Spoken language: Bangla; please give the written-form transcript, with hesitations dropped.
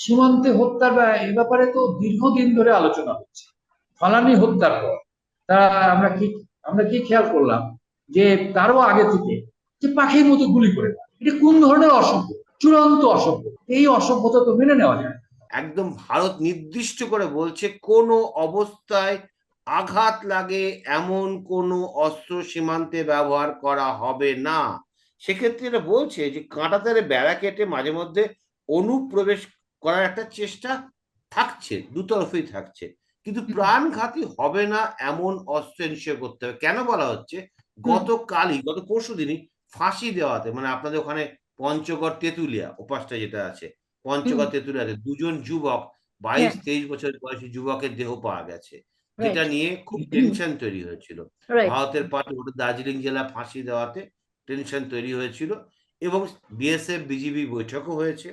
সীমান্তে হত্যার এ ব্যাপারে তো দীর্ঘদিন ধরে আলোচনা হচ্ছে। ফালানি হত্যার পর তা আমরা কি খেয়াল করলাম যে তারও আগে থেকে যে পাখির মতো গুলি করে দেয়। এটা কোন ধরনের অসভ্য, চূড়ান্ত অসভ্য। এই অসভ্যতা তো মেনে নেওয়া যায় না। একদম ভারত নির্দিষ্ট করে বলছে কোনো অবস্থায় আঘাত লাগে এমন কোনো অস্ত্র সীমান্তে ব্যবহার করা হবে না। সেক্ষেত্রে এটা বলছে যে কাঁটাতারে বেড়া কেটে মাঝে মধ্যে অনুপ্রবেশ করার একটা চেষ্টা থাকছে, দুতরফেই থাকছে, কিন্তু প্রাণঘাতী হবে না এমন অস্ত্র নিশ্চয় করতে হবে। কেন বলা হচ্ছে, গত পরশু দিনই ফাঁসি দেওয়াতে, মানে আপনাদের ওখানে পঞ্চগড় তেঁতুলিয়া ওপাশটা যেটা আছে, হুম। পঞ্চগড় তেঁতুলিয়াতে দুজন যুবক, হ্যাঁ। 22-23 বছর বয়সী যুবকের দেহ পাওয়া গেছে, যেটা রাইট। নিয়ে খুব টেনশন তৈরি হয়েছিল। রাইট। ভারতের পাশে ওটা দার্জিলিং জেলা ফাঁসি দেওয়াতে টেনশন তৈরি হয়েছিল, এবং বিএসএফ বিজিবি বৈঠকও হয়েছে।